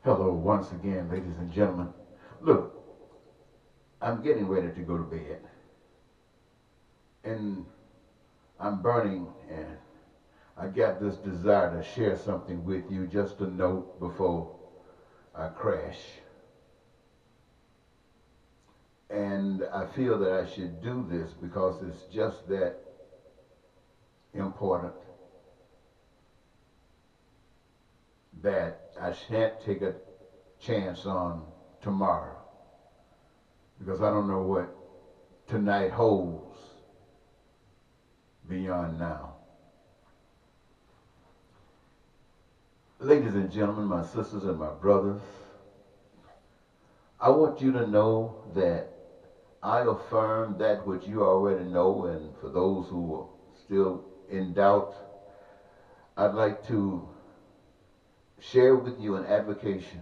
Hello, once again, ladies and gentlemen. Look, I'm getting ready to go to bed, and I'm burning, and I got this desire to share something with you, just a note before I crash. And I feel that I should do this because it's just that important that I shan't take a chance on tomorrow because I don't know what tonight holds beyond now. Ladies and gentlemen, my sisters and my brothers, I want you to know that I affirm that which you already know, and for those who are still in doubt, I'd like to share with you an advocation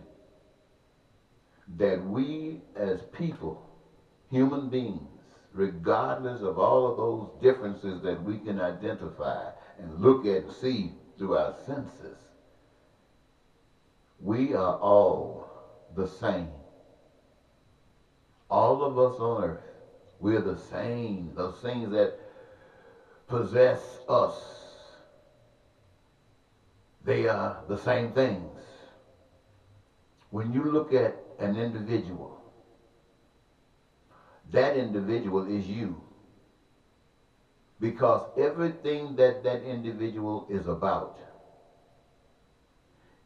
that we as people, human beings, regardless of all of those differences that we can identify and look at and see through our senses, we are all the same. All of us on earth, we're the same. Those things that possess us, they are the same things. When you look at an individual, that individual is you. Because everything that that individual is about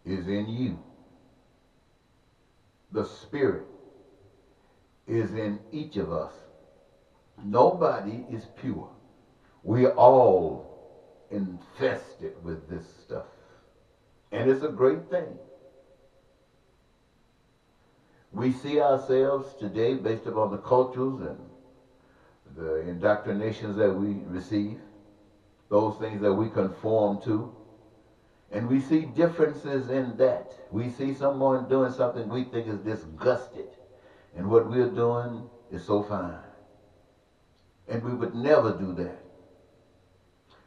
is in you. The spirit is in each of us. Nobody is pure. We are all infested with this stuff. And it's a great thing. We see ourselves today based upon the cultures and the indoctrinations that we receive, those things that we conform to, and we see differences in that. We see someone doing something we think is disgusted, and what we're doing is so fine. And we would never do that.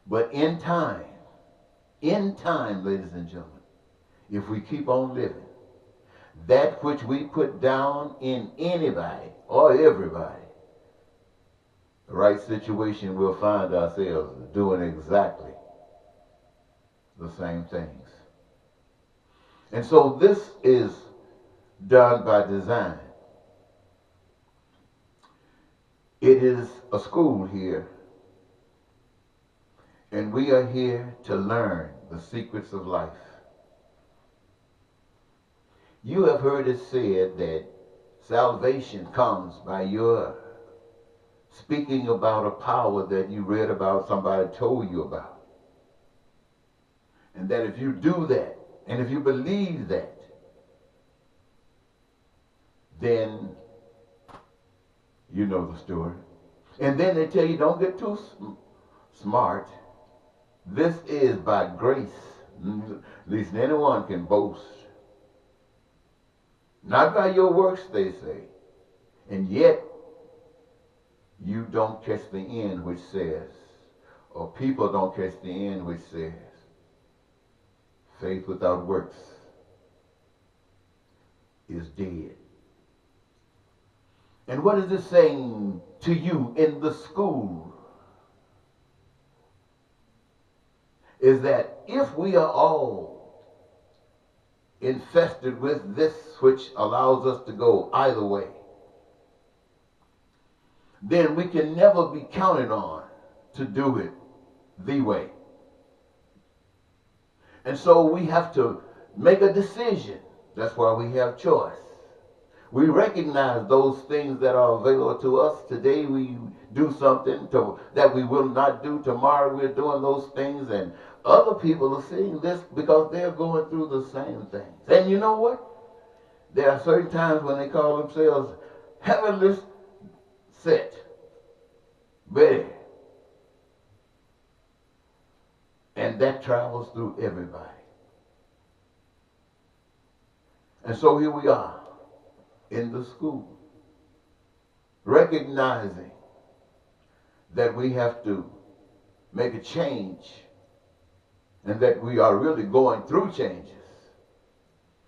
But in time, ladies and gentlemen, if we keep on living, that which we put down in anybody or everybody, the right situation, we'll find ourselves doing exactly the same things. And so this is done by design. It is a school here, and we are here to learn the secrets of life. You have heard it said that salvation comes by your speaking about a power that you read about, somebody told you about. And that if you do that, and if you believe that, then you know the story. And then they tell you, don't get too smart. This is by grace. At least anyone can boast. Not by your works, they say. And yet, you don't catch the end which says, or people don't catch the end which says, faith without works is dead. And what is it saying to you in the school? Is that if we are all infested with this which allows us to go either way, then we can never be counted on to do it the way. And so we have to make a decision. That's why we have choice. We recognize those things that are available to us. Today we do something that we will not do. Tomorrow we're doing those things, and other people are seeing this because they're going through the same things. And you know what? There are certain times when they call themselves heavenly set, ready. And that travels through everybody. And so here we are in the school, recognizing that we have to make a change and that we are really going through changes.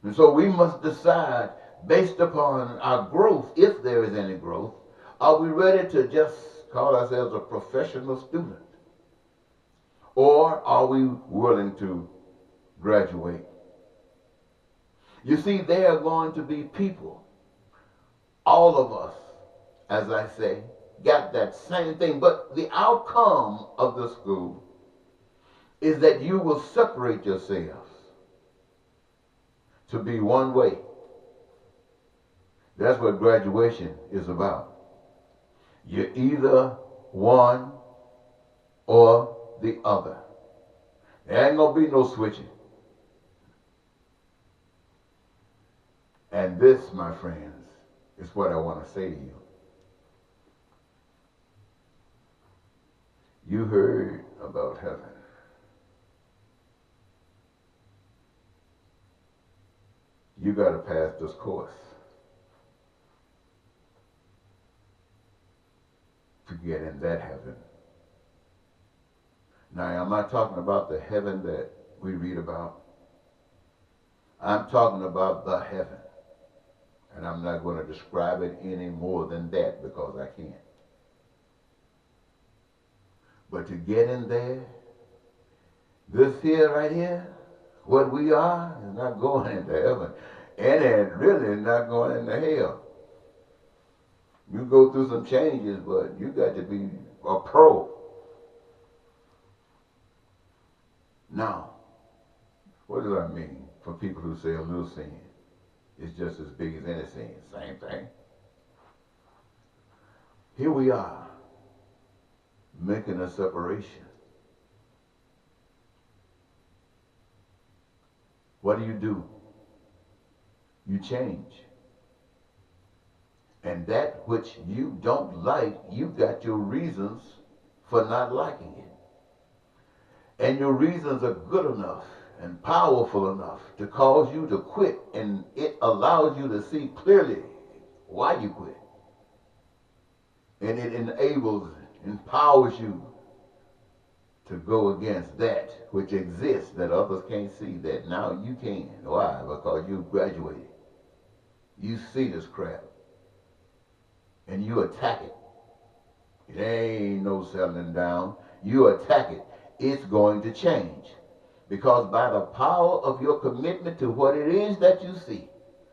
And so we must decide, based upon our growth, if there is any growth, are we ready to just call ourselves a professional student? Or are we willing to graduate? You see, there are going to be people, all of us, as I say, got that same thing. But the outcome of the school is that you will separate yourselves to be one way. That's what graduation is about. You're either one or the other. There ain't gonna be no switching. And this, my friends, is what I want to say to you. You heard about heaven. You got to pass this course to get in that heaven. Now, I'm not talking about the heaven that we read about. I'm talking about the heaven. And I'm not going to describe it any more than that because I can't. But to get in there, this here right here, what we are is not going into heaven. And it's really not going into hell. You go through some changes, but you got to be a pro. Now, what does that mean for people who say a little sin is just as big as any sin? Same thing. Here we are, making a separation. What do? You change. And that which you don't like, you got your reasons for not liking it. And your reasons are good enough and powerful enough to cause you to quit, and it allows you to see clearly why you quit. And it enables, empowers you to go against that which exists that others can't see, that now you can. Why? Because you graduated. You see this crap. And you attack it. It ain't no settling down. You attack it. It's going to change. Because by the power of your commitment to what it is that you see,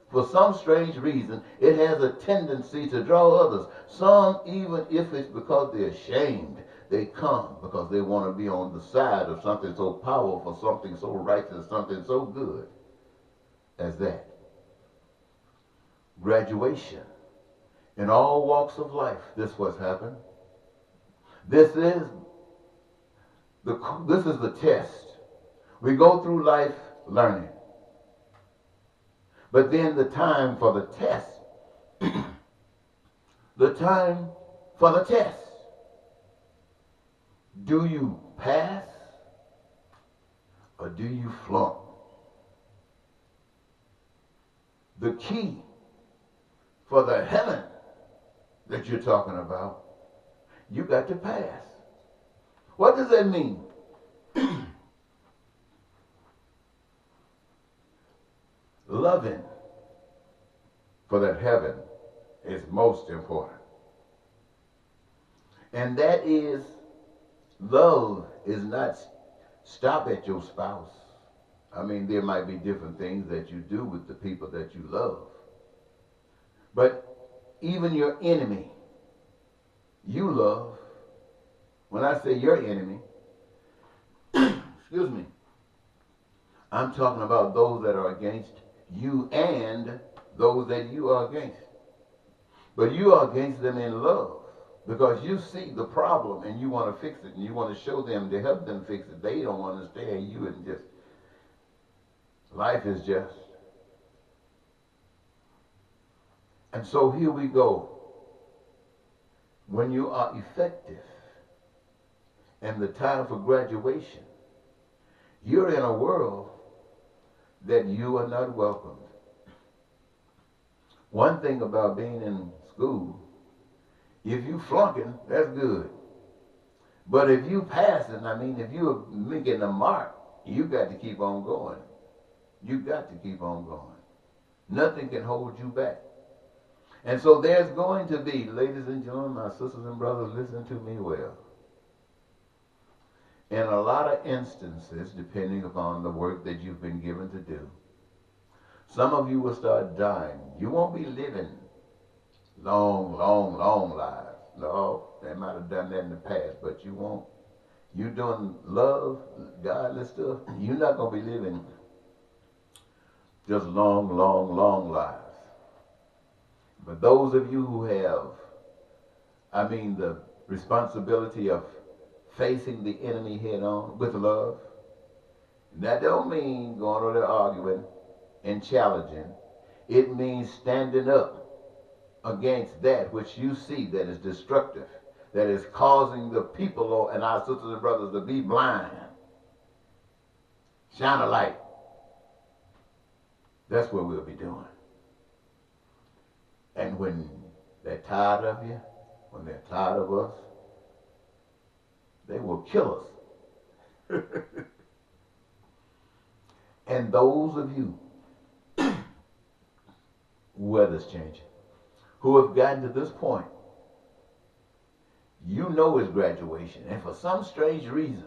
for some strange reason, it has a tendency to draw others. Some, even if it's because they're ashamed, they come because they want to be on the side of something so powerful, something so righteous, something so good as that. Graduation. In all walks of life, this is what's happened. This is the test. We go through life learning. But then the time for the test. The time for the test. Do you pass or do you flunk? The key for the heaven that you're talking about, you got to pass. What does that mean? Loving for that heaven is most important. And that is, love is not stop at your spouse. I mean, there might be different things that you do with the people that you love. But even your enemy, you love. When I say your enemy, excuse me, I'm talking about those that are against you and those that you are against. But you are against them in love because you see the problem and you want to fix it and you want to show them to help them fix it. They don't understand you and just, life is just. And so here we go. When you are effective and the time for graduation, you're in a world that you are not welcomed. One thing about being in school, if you flunking, that's good. But if you passing, I mean, if you're making a mark, you got to keep on going. You got to keep on going. Nothing can hold you back. And so there's going to be, ladies and gentlemen, my sisters and brothers, listen to me well. In a lot of instances, depending upon the work that you've been given to do, some of you will start dying. You won't be living long lives. No, they might have done that in the past, but you won't. You doing love, godly stuff, you're not going to be living just long lives. But those of you who have, the responsibility of facing the enemy head on with love, that don't mean going over there arguing and challenging. It means standing up against that which you see that is destructive, that is causing the people and our sisters and brothers to be blind. Shine a light. That's what we'll be doing. And when they're tired of you, when they're tired of us, they will kill us. And those of you, weather's changing, who have gotten to this point, you know it's graduation. And for some strange reason,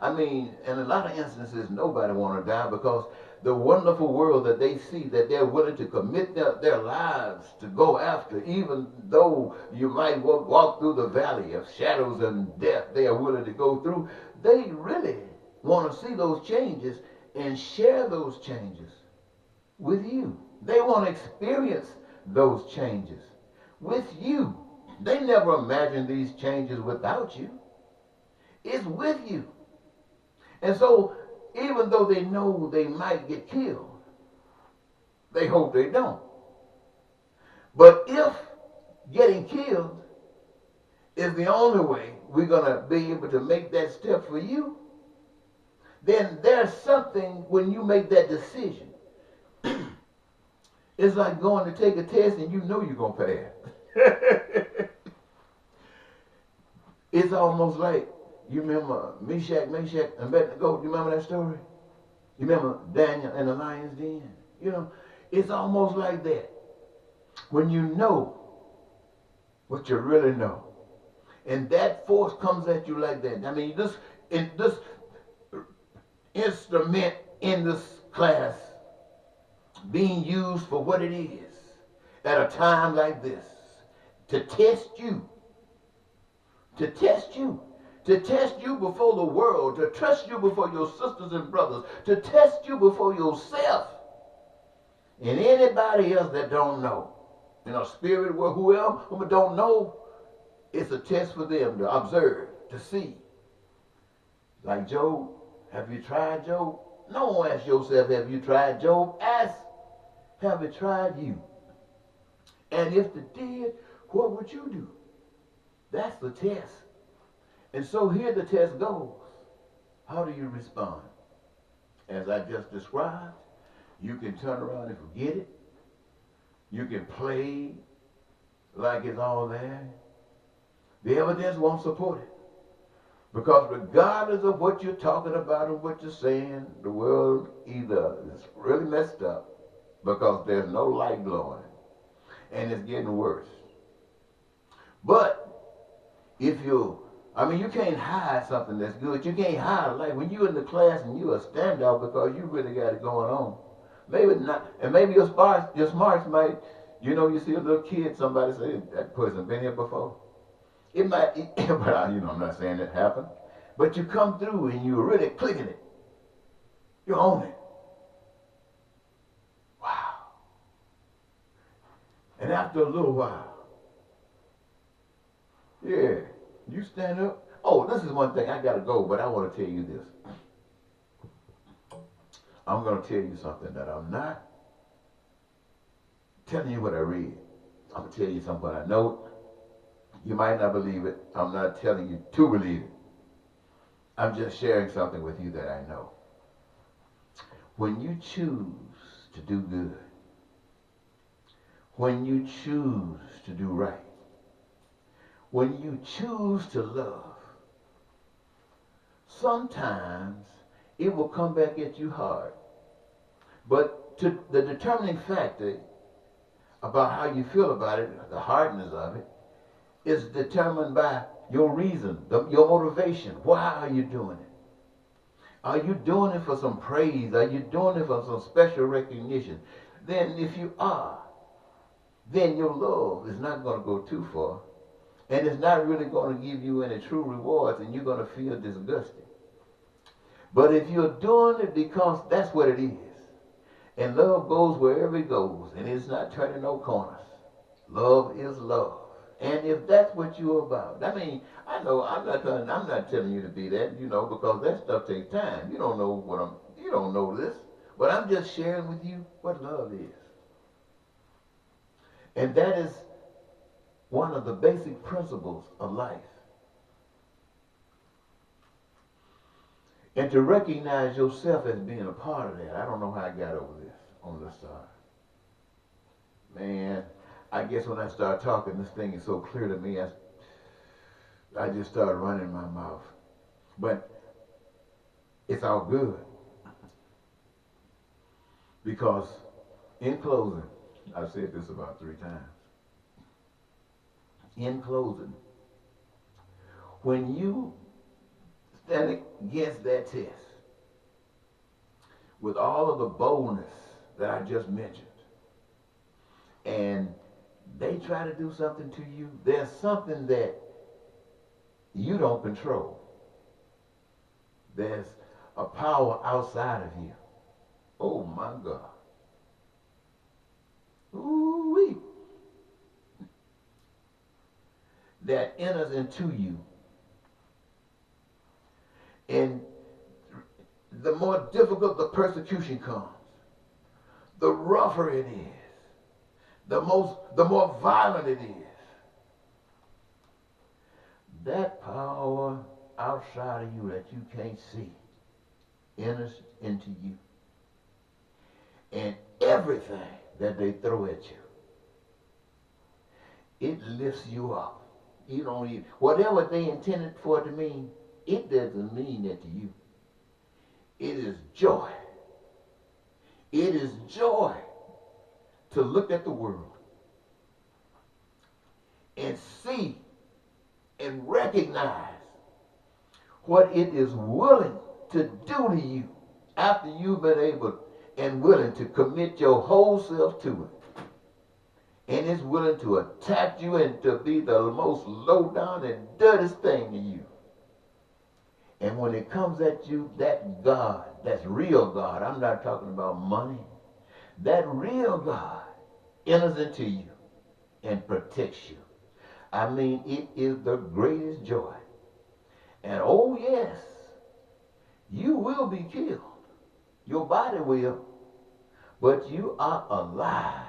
in a lot of instances, nobody want to die because the wonderful world that they see, that they're willing to commit their lives to go after, even though you might walk through the valley of shadows and death, they are willing to go through. They really want to see those changes and share those changes with you. They want to experience those changes with you. They never imagined these changes without you. It's with you. And so, even though they know they might get killed, they hope they don't. But if getting killed is the only way we're going to be able to make that step for you, then there's something when you make that decision. It's like going to take a test and you know you're going to pass. It's almost like, you remember Meshach, and Abednego? You remember that story? You remember Daniel in the lion's den? It's almost like that. When you know what you really know, and that force comes at you like that. This instrument in this class being used for what it is at a time like this, to test you, to test you before the world, to test you before your sisters and brothers, to test you before yourself and anybody else that don't know. Spirit world, whoever don't know, it's a test for them to observe, to see. Like Job, have you tried Job? Don't ask yourself, have you tried Job? Ask, have it tried you? And if it did, what would you do? That's the test. And so here the test goes. How do you respond? As I just described, you can turn around and forget it. You can play like it's all there. The evidence won't support it. Because regardless of what you're talking about and what you're saying, the world either is really messed up because there's no light glowing and it's getting worse. But if you can't hide something that's good. You can't hide a light. When you're in the class and you're a standout because you really got it going on. Maybe not. And maybe your smarts might, you see a little kid, somebody say, that person been here before. It might, but I'm not saying it happened. But you come through and you're really clicking it. You own it. Wow. And after a little while, yeah, you stand up. Oh, this is one thing. I got to go, but I want to tell you this. I'm going to tell you something that I'm not telling you what I read. I'm going to tell you something I know. You might not believe it. I'm not telling you to believe it. I'm just sharing something with you that I know. When you choose to do good, when you choose to do right, when you choose to love, sometimes it will come back at you hard. But the determining factor about how you feel about it, the hardness of it, is determined by your reason, your motivation. Why are you doing it? Are you doing it for some praise? Are you doing it for some special recognition? Then if you are, then your love is not going to go too far. And it's not really going to give you any true rewards, and you're going to feel disgusted. But if you're doing it because that's what it is, and love goes wherever it goes, and it's not turning no corners. Love is love. And if that's what you're about, I mean, I know I'm not telling you to be that, because that stuff takes time. You don't know you don't know this, but I'm just sharing with you what love is. And that is one of the basic principles of life. And to recognize yourself as being a part of that. I don't know how I got over this on this side. Man, I guess when I start talking, this thing is so clear to me, I just started running my mouth. But it's all good. Because in closing, I've said this about 3 times. In closing, when you stand against that test with all of the boldness that I just mentioned, and they try to do something to you, there's something that you don't control. There's a power outside of you. Oh my God. Ooh-wee. That enters into you. And the more difficult the persecution comes, the rougher it is, the more violent it is. That power outside of you that you can't see enters into you. And everything that they throw at you, it lifts you up. You don't even, whatever they intended for it to mean, it doesn't mean that to you. It is joy. It is joy to look at the world and see and recognize what it is willing to do to you after you've been able and willing to commit your whole self to it. And it's willing to attack you and to be the most low down and dirtiest thing to you. And when it comes at you, that God, that's real God, I'm not talking about money, that real God enters into you and protects you. I mean, it is the greatest joy. And oh yes, you will be killed. Your body will. But you are alive.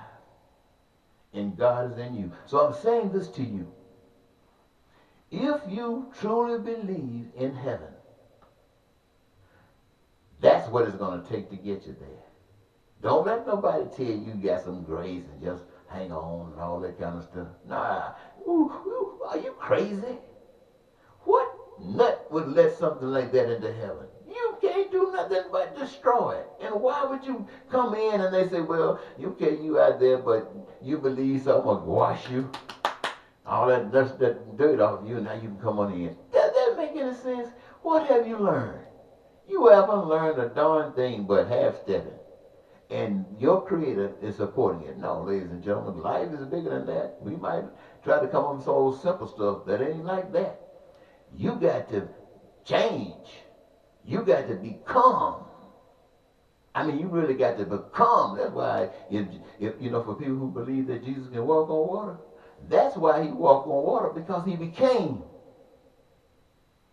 And God is in you. So I'm saying this to you. If you truly believe in heaven, that's what it's going to take to get you there. Don't let nobody tell you got some grace and just hang on and all that kind of stuff. Nah. Ooh, are you crazy? What nut would let something like that into heaven? You can't do nothing but destroy it. And why would you come in and they say, well, okay, you out there, but you believe someone will wash you, all that dust, that dirt off you, and now you can come on in. Does that make any sense? What have you learned? You haven't learned a darn thing but half-stepping. And your Creator is supporting it. No, ladies and gentlemen, life is bigger than that. We might try to come up with some old simple stuff that ain't like that. You got to change. You got to become. I mean, you really got to become. That's why, if for people who believe that Jesus can walk on water, that's why he walked on water, because he became.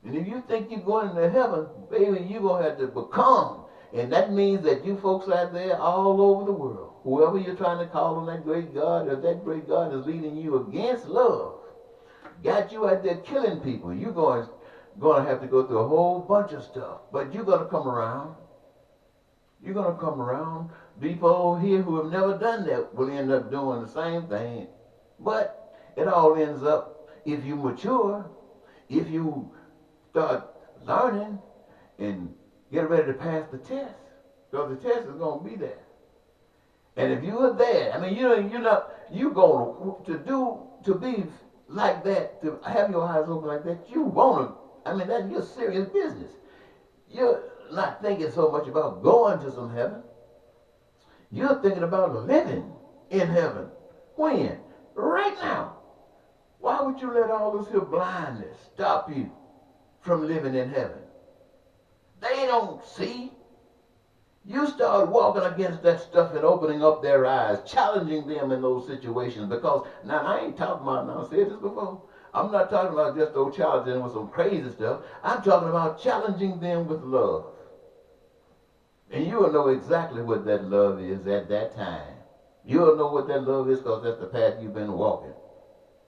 And if you think you're going into heaven, baby, you're going to have to become. And that means that you folks out there all over the world, whoever you're trying to call on that great God, or that great God is leading you against love, got you out there killing people, you're going to have to go through a whole bunch of stuff. But you're going to come around. You're going to come around. People over here who have never done that will end up doing the same thing. But it all ends up, if you mature, if you start learning and get ready to pass the test, because the test is going to be there. And if you are there, I mean, you going to be like that, to have your eyes open like that, you want to, I mean, that's your serious business. You're not thinking so much about going to some heaven. You're thinking about living in heaven. When? Right now. Why would you let all this here blindness stop you from living in heaven? They don't see. You start walking against that stuff and opening up their eyes, challenging them in those situations. Because, now I ain't talking about, now I said this before, I'm not talking about just those challenging them with some crazy stuff. I'm talking about challenging them with love. And you will know exactly what that love is at that time. You'll know what that love is because that's the path you've been walking.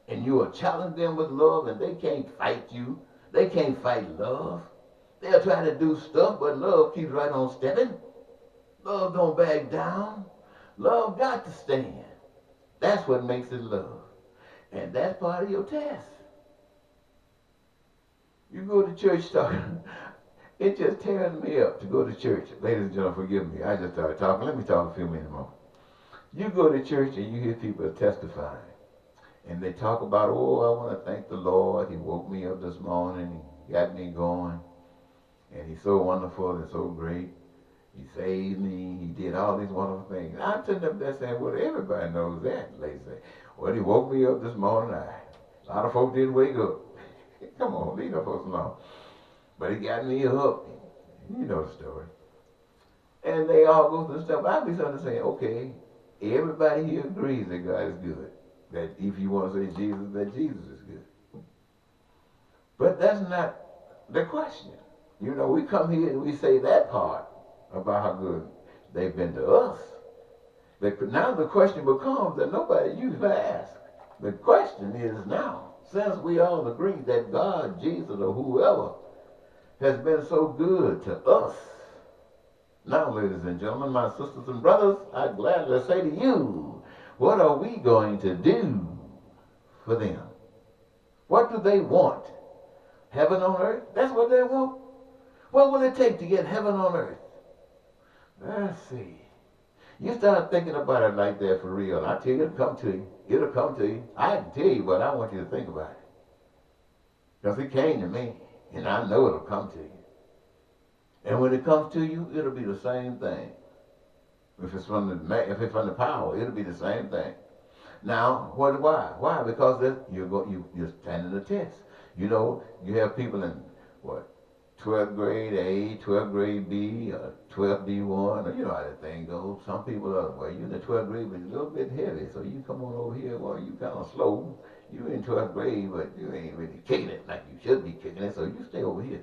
And you will challenge them with love, and they can't fight you. They can't fight love. They'll try to do stuff, but love keeps right on stepping. Love don't back down. Love got to stand. That's what makes it love. And that's part of your test. You go to church talking. It just tears me up to go to church. Ladies and gentlemen, forgive me. I just started talking. Let me talk a few minutes more. You go to church and you hear people testifying. And they talk about, oh, I want to thank the Lord. He woke me up this morning. He got me going. And he's so wonderful and so great. He saved me. He did all these wonderful things. I'm sitting up there saying, well, everybody knows that. Ladies say, well, he woke me up this morning. A lot of folks didn't wake up. Come on, leave those folks alone. But he got me up. You know the story. And they all go through stuff. I'll be starting to say, okay, everybody here agrees that God is good. That if you want to say Jesus, that Jesus is good. But that's not the question. You know, we come here and we say that part about how good they've been to us. Now the question becomes that nobody used to ask. The question is now, since we all agree that God, Jesus, or whoever has been so good to us. Now, ladies and gentlemen, my sisters and brothers, I'd gladly say to you, what are we going to do for them? What do they want? Heaven on earth? That's what they want? What will it take to get heaven on earth? Let's see. You start thinking about it like that for real. I tell you, it'll come to you. It'll come to you. I can tell you, but I want you to think about it. Because it came to me, and I know it'll come to you. And when it comes to you, it'll be the same thing. If it's from the power, it'll be the same thing. Now, why? Why? Because you're standing the test. You know, you have people in, 12th grade A, 12th grade B, or 12th B1, or you know how that thing goes. Some people are, well, you're in the 12th grade, but you're a little bit heavy, so you come on over here, well, you kind of slow. You're in 12th grade, but you ain't really kicking it like you should be kicking it, so you stay over here.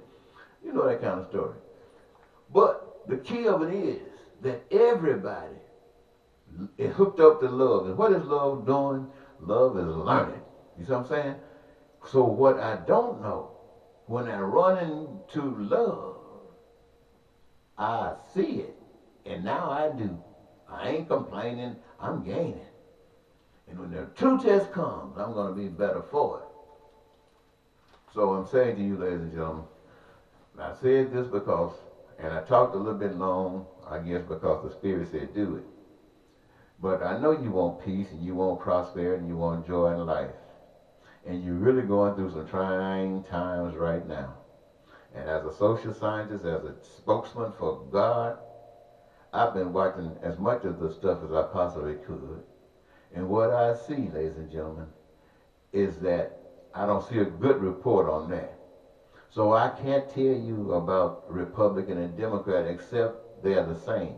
You know that kind of story. But the key of it is that everybody is hooked up to love. And what is love doing? Love is learning. You see what I'm saying? So what I don't know, when I run into love, I see it. And now I do. I ain't complaining. I'm gaining. And when the true test comes, I'm going to be better for it. So I'm saying to you, ladies and gentlemen, I said this because, and I talked a little bit long, I guess because the Spirit said do it. But I know you want peace and you want prosperity and you want joy in life. And you're really going through some trying times right now. And as a social scientist, as a spokesman for God, I've been watching as much of the stuff as I possibly could. And what I see, ladies and gentlemen, is that I don't see a good report on that. So I can't tell you about Republican and Democrat except they're the same.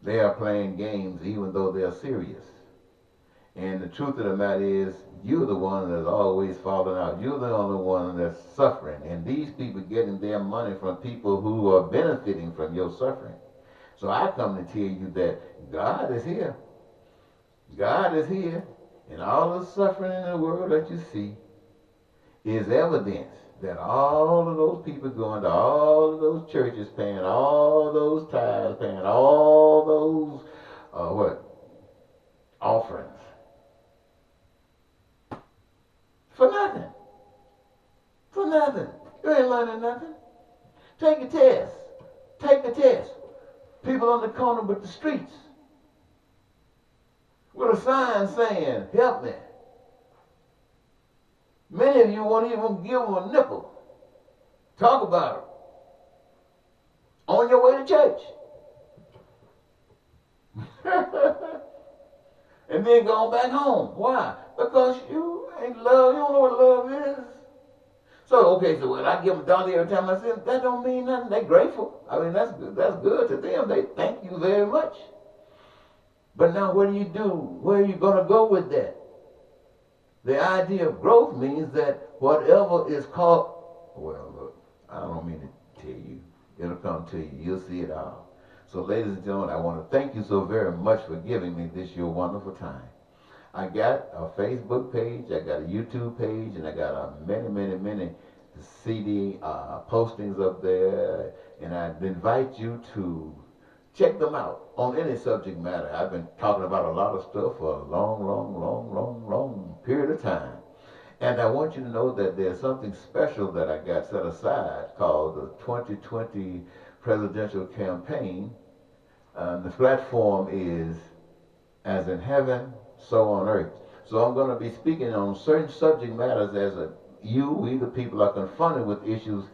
They are playing games even though they're serious. And the truth of the matter is, you're the one that's always falling out. You're the only one that's suffering. And these people getting their money from people who are benefiting from your suffering. So I come to tell you that God is here. God is here. And all the suffering in the world that you see is evidence that all of those people going to all of those churches, paying all those tithes, paying all those, offerings. For nothing. For nothing. You ain't learning nothing. Take a test. Take a test. People on the corner with the streets. with a sign saying, help me. Many of you won't even give them a nickel. Talk about it. On your way to church. And then going back home. Why? Because you ain't love. You don't know what love is. So, okay, so when I give them a dollar every time I see them, that don't mean nothing. They're grateful. I mean, that's good to them. They thank you very much. But now what do you do? Where are you going to go with that? The idea of growth means that whatever is called, well, look, I don't mean to tell you. It'll come to you. You'll see it all. So, ladies and gentlemen, I want to thank you so very much for giving me this your wonderful time. I got a Facebook page, I got a YouTube page, and I got many CD postings up there. And I invite you to check them out on any subject matter. I've been talking about a lot of stuff for a long period of time. And I want you to know that there's something special that I got set aside called the 2020 presidential campaign. The platform is as in heaven, so on earth. So I'm going to be speaking on certain subject matters as we the people are confronted with issues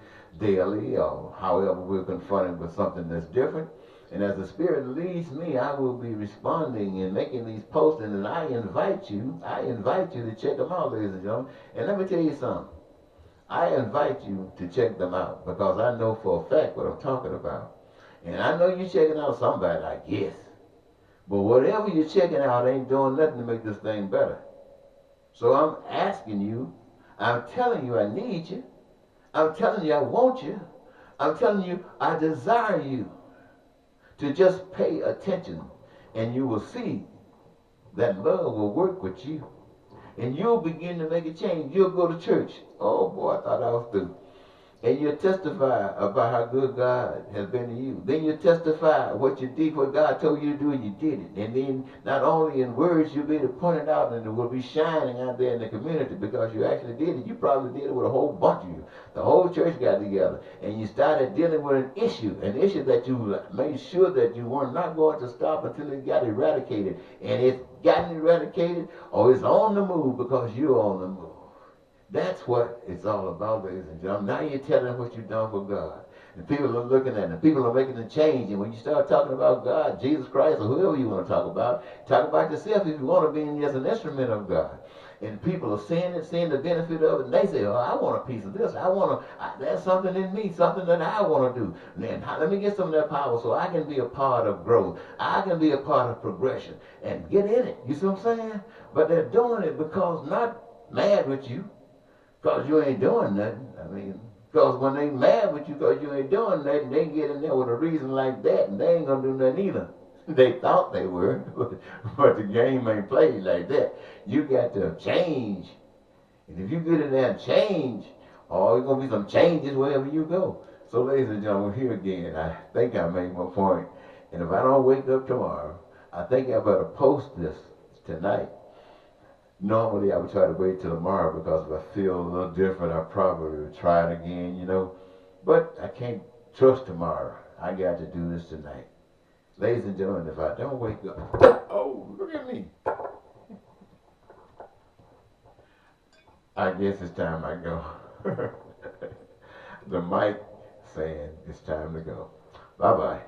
daily, or however we're confronted with something that's different. And as the Spirit leads me, I will be responding and making these posts, and I invite you to check them out, ladies and gentlemen. And let me tell you something. I invite you to check them out because I know for a fact what I'm talking about. And I know you're checking out somebody, I guess. But whatever you're checking out ain't doing nothing to make this thing better. So I'm asking you, I'm telling you I need you. I'm telling you I want you. I'm telling you I desire you to just pay attention, and you will see that love will work with you. And you'll begin to make a change. You'll go to church. Oh boy, I thought I was through. And you testify about how good God has been to you. Then you testify what you did, what God told you to do, and you did it. And then not only in words, you'll be able to point it out, and it will be shining out there in the community because you actually did it. You probably did it with a whole bunch of you. The whole church got together, and you started dealing with an issue that you made sure that you were not going to stop until it got eradicated. And it's gotten eradicated, or it's on the move because you're on the move. That's what it's all about, ladies and gentlemen. Now you're telling what you've done for God. And people are looking at it. And people are making a change. And when you start talking about God, Jesus Christ, or whoever you want to talk about yourself if you want to be as an instrument of God. And people are seeing it, seeing the benefit of it. And they say, oh, I want a piece of this. There's something in me, something that I want to do. And let me get some of that power so I can be a part of growth. I can be a part of progression. And get in it. You see what I'm saying? But they're doing it because not mad with you. Because you ain't doing nothing. I mean, because when they mad with you because you ain't doing nothing, they get in there with a reason like that, and they ain't going to do nothing either. They thought they were, but the game ain't played like that. You got to change. And if you get in there and change, oh, there's going to be some changes wherever you go. So, ladies and gentlemen, here again, I think I made my point. And if I don't wake up tomorrow, I think I better post this tonight. Normally, I would try to wait till tomorrow because if I feel a little different, I probably would try it again, you know. But I can't trust tomorrow. I got to do this tonight. Ladies and gentlemen, if I don't wake up, oh, look at me. I guess it's time I go. The mic saying it's time to go. Bye-bye.